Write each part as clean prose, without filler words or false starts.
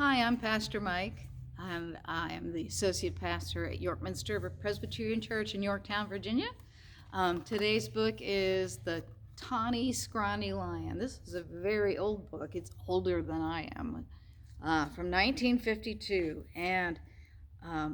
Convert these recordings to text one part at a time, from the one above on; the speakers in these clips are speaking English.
Hi, I'm Pastor Mike, and I am the associate pastor at Yorkminster Presbyterian Church in Yorktown, Virginia. Today's book is The Tawny, Scrawny Lion. This is a very old book. It's older than I am, from 1952. And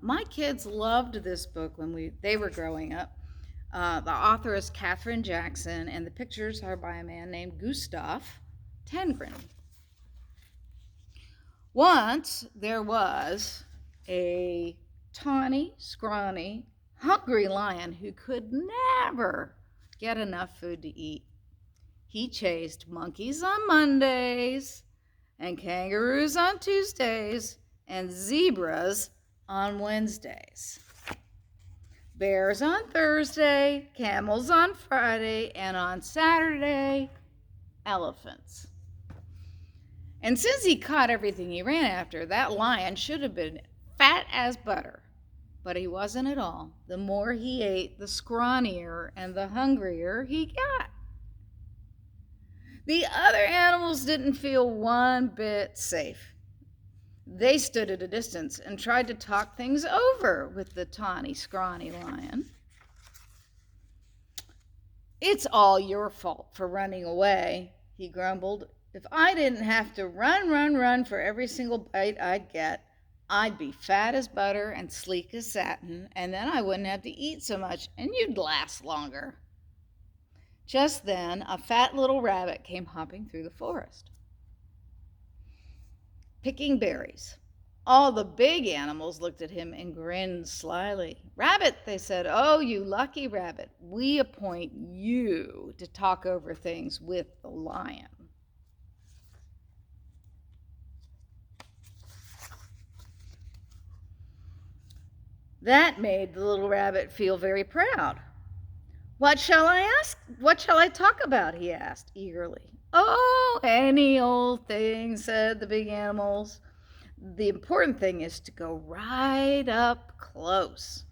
my kids loved this book when they were growing up. The author is Katherine Jackson, and the pictures are by a man named Gustav Tengren. Once there was a tawny, scrawny, hungry lion who could never get enough food to eat. He chased monkeys on Mondays, and kangaroos on Tuesdays, and zebras on Wednesdays. Bears on Thursday, camels on Friday, and on Saturday, elephants. And since he caught everything he ran after, that lion should have been fat as butter. But he wasn't at all. The more he ate, the scrawnier and the hungrier he got. The other animals didn't feel one bit safe. They stood at a distance and tried to talk things over with the tawny, scrawny lion. "It's all your fault for running away," he grumbled. "If I didn't have to run for every single bite I'd get, I'd be fat as butter and sleek as satin, and then I wouldn't have to eat so much, and you'd last longer." Just then, a fat little rabbit came hopping through the forest, picking berries. All the big animals looked at him and grinned slyly. "Rabbit," they said, "oh, you lucky rabbit, we appoint you to talk over things with the lion." That made the little rabbit feel very proud. "What shall I ask? What shall I talk about?" he asked eagerly. "Oh, any old thing," said the big animals. "The important thing is to go right up close."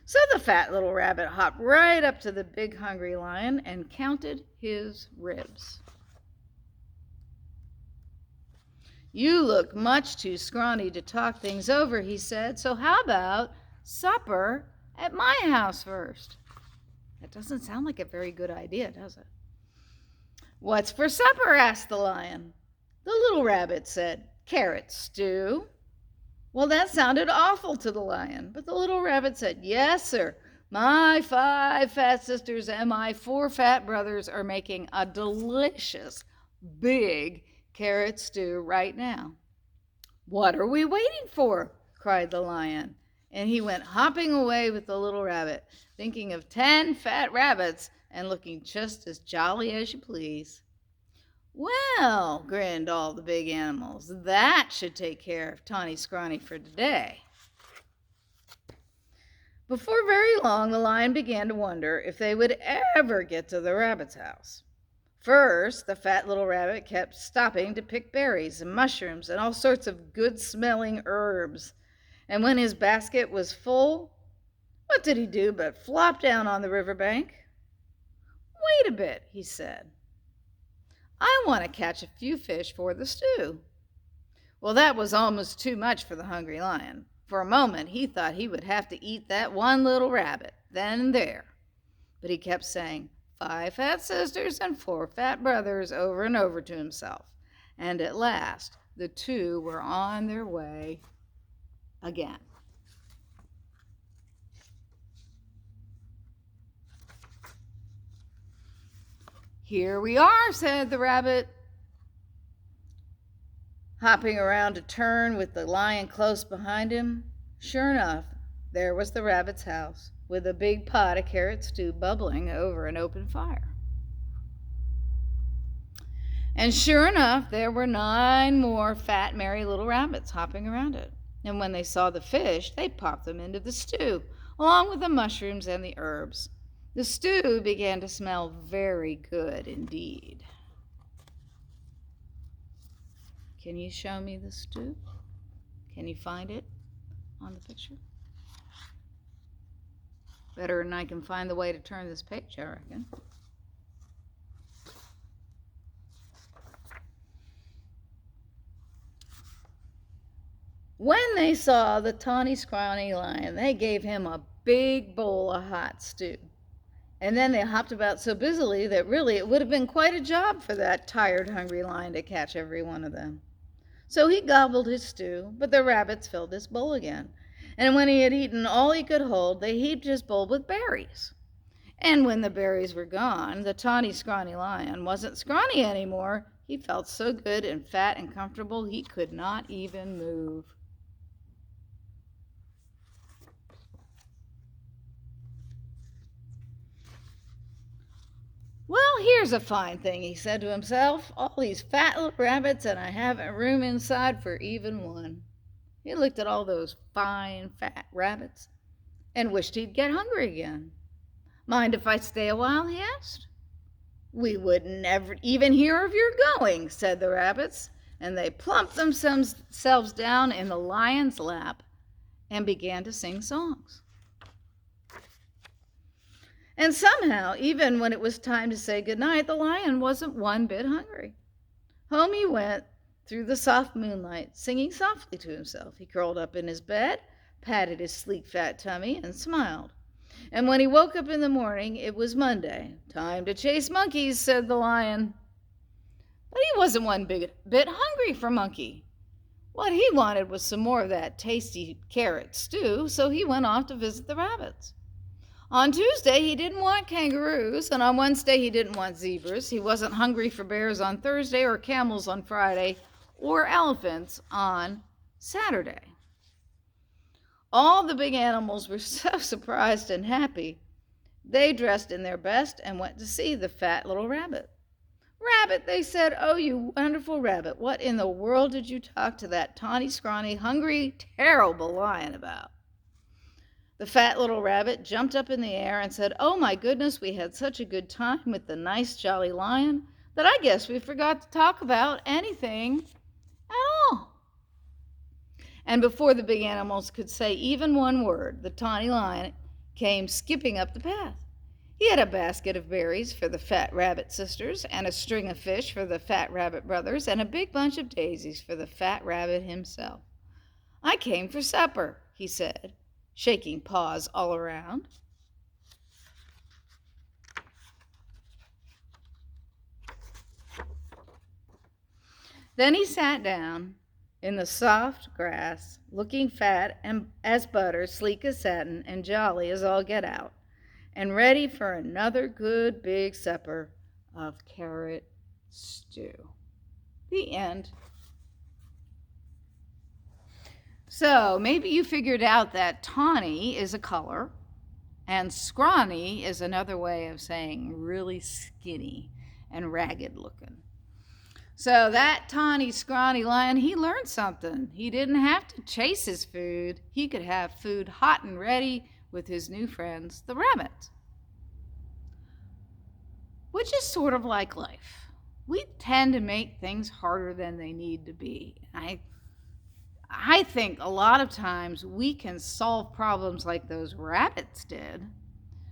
So the fat little rabbit hopped right up to the big hungry lion and counted his ribs. "You look much too scrawny to talk things over," he said, "so how about supper at my house first?" That doesn't sound like a very good idea, does it? "What's for supper?" asked the lion. The little rabbit said, "Carrot stew." Well, that sounded awful to the lion, but the little rabbit said, "Yes, sir. My 5 fat sisters and my 4 fat brothers are making a delicious, big carrot stew right now." "What are we waiting for?" cried the lion. And he went hopping away with the little rabbit, thinking of 10 fat rabbits and looking just as jolly as you please. "Well," grinned all the big animals, "that should take care of Tawny Scrawny for today." Before very long, the lion began to wonder if they would ever get to the rabbit's house. First, the fat little rabbit kept stopping to pick berries and mushrooms and all sorts of good-smelling herbs. And when his basket was full, what did he do but flop down on the riverbank? "Wait a bit," he said. "I want to catch a few fish for the stew." Well, that was almost too much for the hungry lion. For a moment, he thought he would have to eat that one little rabbit, then and there. But he kept saying, 5 fat sisters and 4 fat brothers, over and over to himself. And at last, the 2 were on their way again. "Here we are," said the rabbit, hopping around to turn with the lion close behind him. Sure enough, there was the rabbit's house, with a big pot of carrot stew bubbling over an open fire. And sure enough, there were 9 more fat, merry little rabbits hopping around it. And when they saw the fish, they popped them into the stew, along with the mushrooms and the herbs. The stew began to smell very good indeed. Can you show me the stew? Can you find it on the picture? Better than I can find the way to turn this page, I reckon. When they saw the tawny, scrawny lion, they gave him a big bowl of hot stew. And then they hopped about so busily that really it would have been quite a job for that tired, hungry lion to catch every one of them. So he gobbled his stew, but the rabbits filled his bowl again. And when he had eaten all he could hold, they heaped his bowl with berries. And when the berries were gone, the tawny, scrawny lion wasn't scrawny anymore. He felt so good and fat and comfortable he could not even move. Well, here's a fine thing, he said to himself. All these fat little rabbits, and I haven't room inside for even one. He looked at all those fine, fat rabbits and wished he'd get hungry again. Mind if I stay a while, he asked. We wouldn't ever even hear of your going, said the rabbits, and they plumped themselves down in the lion's lap and began to sing songs. And somehow, even when it was time to say goodnight, the lion wasn't one bit hungry. Home he went through the soft moonlight, singing softly to himself. He curled up in his bed, patted his sleek fat tummy, and smiled. And when he woke up in the morning, it was Monday. Time to chase monkeys, said the lion. But he wasn't one bit hungry for monkey. What he wanted was some more of that tasty carrot stew, so he went off to visit the rabbits. On Tuesday, he didn't want kangaroos, and on Wednesday, he didn't want zebras. He wasn't hungry for bears on Thursday, or camels on Friday, or elephants on Saturday. All the big animals were so surprised and happy. They dressed in their best and went to see the fat little rabbit. Rabbit, they said, oh, you wonderful rabbit, what in the world did you talk to that tawny, scrawny, hungry, terrible lion about? The fat little rabbit jumped up in the air and said, oh my goodness, we had such a good time with the nice, jolly lion that I guess we forgot to talk about anything at all. And before the big animals could say even one word, the tawny lion came skipping up the path. He had a basket of berries for the fat rabbit sisters, and a string of fish for the fat rabbit brothers, and a big bunch of daisies for the fat rabbit himself. I came for supper, he said, shaking paws all around. Then he sat down in the soft grass, looking fat and as butter, sleek as satin, and jolly as all get out, and ready for another good big supper of carrot stew. The end. So maybe you figured out that tawny is a color, and scrawny is another way of saying really skinny and ragged looking. So that tawny, scrawny lion, he learned something. He didn't have to chase his food. He could have food hot and ready with his new friends, the rabbits. Which is sort of like life. We tend to make things harder than they need to be. I think a lot of times we can solve problems like those rabbits did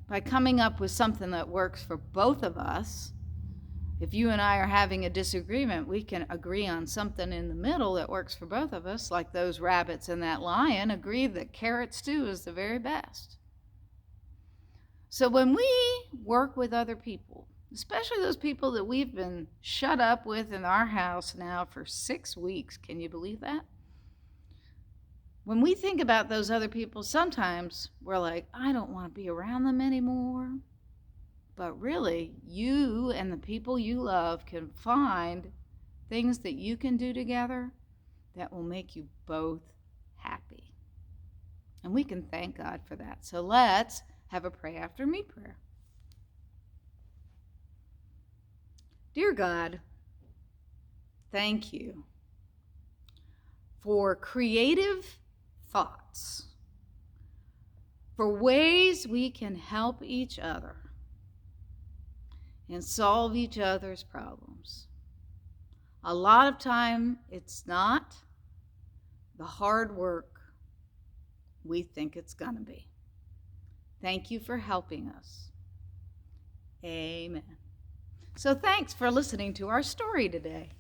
by coming up with something that works for both of us. If you and I are having a disagreement, we can agree on something in the middle that works for both of us, like those rabbits and that lion agreed that carrot stew is the very best. So when we work with other people, especially those people that we've been shut up with in our house now for 6 weeks, can you believe that? When we think about those other people, sometimes we're like, I don't want to be around them anymore. But really, you and the people you love can find things that you can do together that will make you both happy. And we can thank God for that. So let's have a pray after me prayer. Dear God, thank you for creative thoughts, for ways we can help each other and solve each other's problems. A lot of time, it's not the hard work we think it's going to be. Thank you for helping us. Amen. So thanks for listening to our story today.